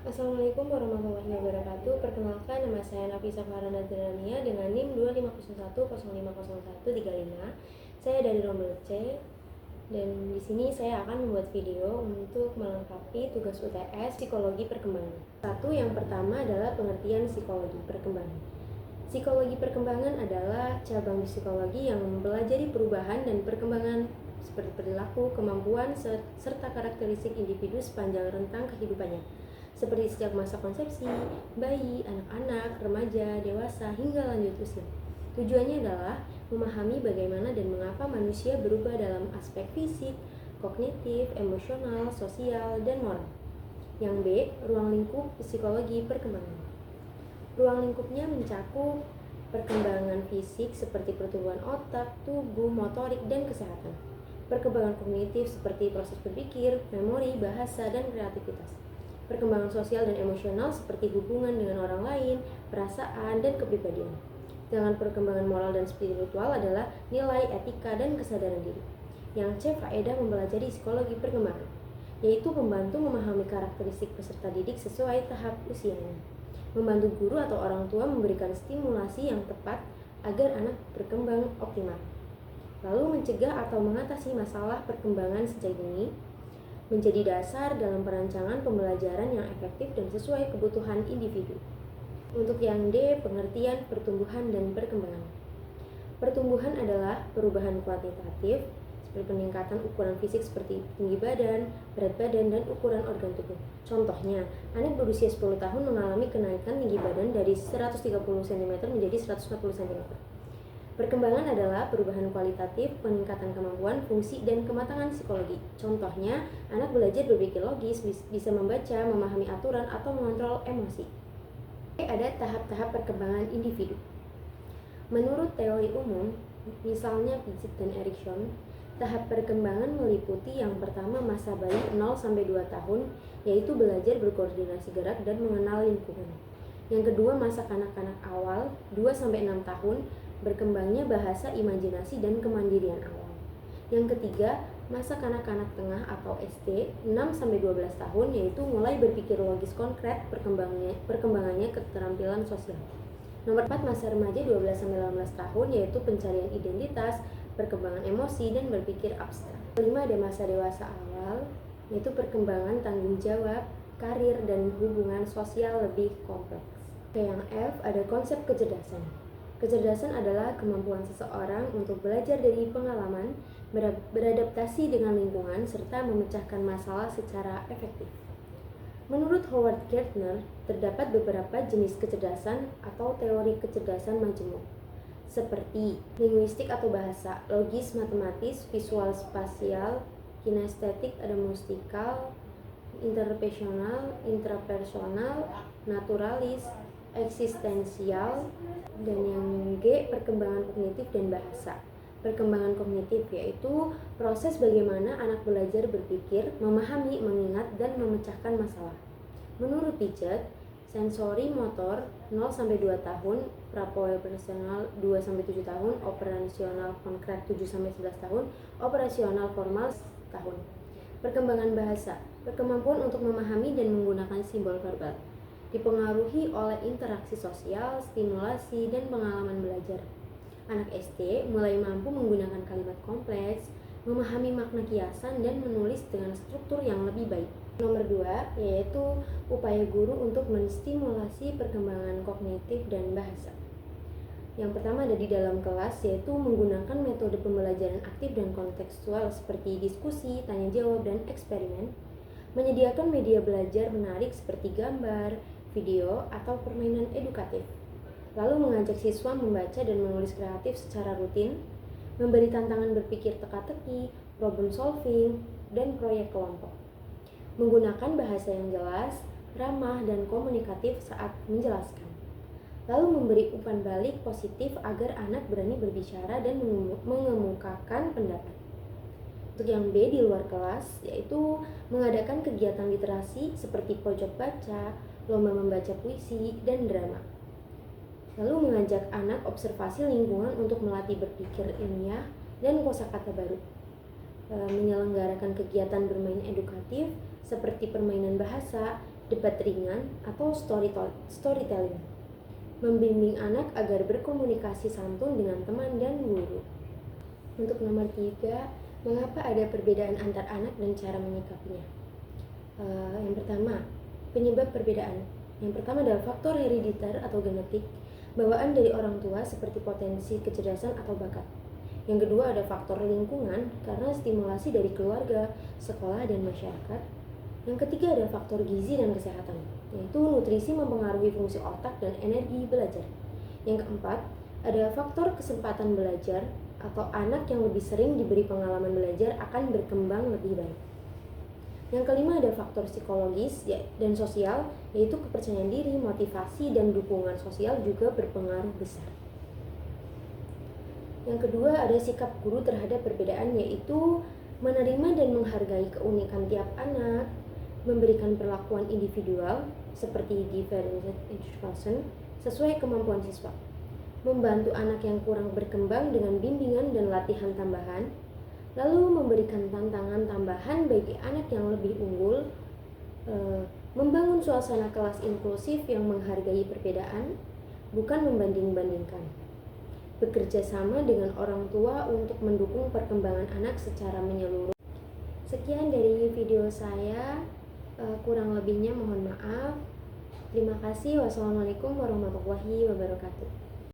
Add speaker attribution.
Speaker 1: Assalamualaikum warahmatullahi wabarakatuh. Perkenalkan, nama saya Nafisa Farhana Nadrania dengan NIM 25010500135. Saya dari Rombel C dan di sini saya akan membuat video untuk melengkapi tugas UTS Psikologi Perkembangan. Yang pertama adalah pengertian psikologi perkembangan. Psikologi perkembangan adalah cabang psikologi yang mempelajari perubahan dan perkembangan seperti perilaku, kemampuan, serta karakteristik individu sepanjang rentang kehidupannya, seperti sejak masa konsepsi, bayi, anak-anak, remaja, dewasa, hingga lanjut usia. Tujuannya adalah memahami bagaimana dan mengapa manusia berubah dalam aspek fisik, kognitif, emosional, sosial, dan moral. Yang B, ruang lingkup psikologi perkembangan. Ruang lingkupnya mencakup perkembangan fisik seperti pertumbuhan otak, tubuh, motorik, dan kesehatan. Perkembangan kognitif seperti proses berpikir, memori, bahasa, dan kreativitas. Perkembangan sosial dan emosional seperti hubungan dengan orang lain, perasaan, dan kepribadian. Sedangkan perkembangan moral dan spiritual adalah nilai, etika, dan kesadaran diri. Yang C, faedah mempelajari psikologi perkembangan, yaitu membantu memahami karakteristik peserta didik sesuai tahap usianya. Membantu guru atau orang tua memberikan stimulasi yang tepat agar anak berkembang optimal. Lalu mencegah atau mengatasi masalah perkembangan sejak dini, menjadi dasar dalam perancangan pembelajaran yang efektif dan sesuai kebutuhan individu. Untuk yang D, pengertian pertumbuhan dan perkembangan. Pertumbuhan adalah perubahan kuantitatif seperti peningkatan ukuran fisik seperti tinggi badan, berat badan, dan ukuran organ tubuh. Contohnya, anak berusia 10 tahun mengalami kenaikan tinggi badan dari 130 cm menjadi 140 cm. Perkembangan adalah perubahan kualitatif, peningkatan kemampuan, fungsi, dan kematangan psikologi. Contohnya, anak belajar berpikir logis, bisa membaca, memahami aturan, atau mengontrol emosi. Ada tahap-tahap perkembangan individu. Menurut teori umum, misalnya Piaget dan Erikson, tahap perkembangan meliputi yang pertama masa bayi 0-2 tahun, yaitu belajar berkoordinasi gerak dan mengenal lingkungan. Yang kedua masa kanak-kanak awal 2-6 tahun, berkembangnya bahasa, imajinasi, dan kemandirian awal. Yang ketiga, masa kanak-kanak tengah atau SD 6-12 tahun, yaitu mulai berpikir logis konkret, perkembangannya keterampilan sosial. Nomor 4, masa remaja 12-18 tahun, yaitu pencarian identitas, perkembangan emosi, dan berpikir abstrak. Kelima, ada masa dewasa awal, yaitu perkembangan tanggung jawab, karir, dan hubungan sosial lebih kompleks. Yang F, ada konsep kecerdasan. Kecerdasan adalah kemampuan seseorang untuk belajar dari pengalaman, beradaptasi dengan lingkungan, serta memecahkan masalah secara efektif. Menurut Howard Gardner, terdapat beberapa jenis kecerdasan atau teori kecerdasan majemuk, seperti linguistik atau bahasa, logis matematis, visual spasial, kinestetik ada mustikal, interpersonal, intrapersonal, naturalis, eksistensial, dan yang G, perkembangan kognitif dan bahasa. Perkembangan kognitif yaitu proses bagaimana anak belajar berpikir, memahami, mengingat, dan memecahkan masalah. Menurut Piaget, sensori motor 0-2 tahun, praoperasional 2-7 tahun, operasional konkret 7-11 tahun, operasional formal tahun. Perkembangan bahasa, berkemampuan untuk memahami dan menggunakan simbol verbal, dipengaruhi oleh interaksi sosial, stimulasi, dan pengalaman belajar. Anak SD mulai mampu menggunakan kalimat kompleks, memahami makna kiasan, dan menulis dengan struktur yang lebih baik. Nomor 2, yaitu upaya guru untuk menstimulasi perkembangan kognitif dan bahasa. Yang pertama ada di dalam kelas, yaitu menggunakan metode pembelajaran aktif dan kontekstual seperti diskusi, tanya jawab, dan eksperimen. Menyediakan media belajar menarik seperti gambar, video, atau permainan edukatif. Lalu mengajak siswa membaca dan menulis kreatif secara rutin, memberi tantangan berpikir teka-teki, problem solving, dan proyek kelompok. Menggunakan bahasa yang jelas, ramah, dan komunikatif saat menjelaskan. Lalu memberi umpan balik positif agar anak berani berbicara dan mengemukakan pendapat. Untuk yang B, di luar kelas, yaitu mengadakan kegiatan literasi seperti pojok baca, lomba membaca puisi, dan drama. Lalu mengajak anak observasi lingkungan untuk melatih berpikir ilmiah dan kosakata baru. Menyelenggarakan kegiatan bermain edukatif seperti permainan bahasa, debat ringan, atau storytelling. Membimbing anak agar berkomunikasi santun dengan teman dan guru. Untuk nomor 3, mengapa ada perbedaan antar anak dan cara menyikapinya? Yang pertama, penyebab perbedaan. Yang pertama adalah faktor herediter atau genetik, bawaan dari orang tua seperti potensi, kecerdasan, atau bakat. Yang kedua ada faktor lingkungan karena stimulasi dari keluarga, sekolah, dan masyarakat. Yang ketiga ada faktor gizi dan kesehatan, yaitu nutrisi mempengaruhi fungsi otak dan energi belajar. Yang keempat ada faktor kesempatan belajar atau anak yang lebih sering diberi pengalaman belajar akan berkembang lebih baik. Yang kelima ada faktor psikologis dan sosial, yaitu kepercayaan diri, motivasi, dan dukungan sosial juga berpengaruh besar. Yang kedua ada sikap guru terhadap perbedaan, yaitu menerima dan menghargai keunikan tiap anak, memberikan perlakuan individual seperti differentiated education sesuai kemampuan siswa, membantu anak yang kurang berkembang dengan bimbingan dan latihan tambahan, lalu memberikan tantangan tambahan bagi anak yang lebih unggul, membangun suasana kelas inklusif yang menghargai perbedaan, bukan membanding-bandingkan, bekerja sama dengan orang tua untuk mendukung perkembangan anak secara menyeluruh. Sekian dari video saya, kurang lebihnya mohon maaf. Terima kasih. Wassalamualaikum warahmatullahi wabarakatuh.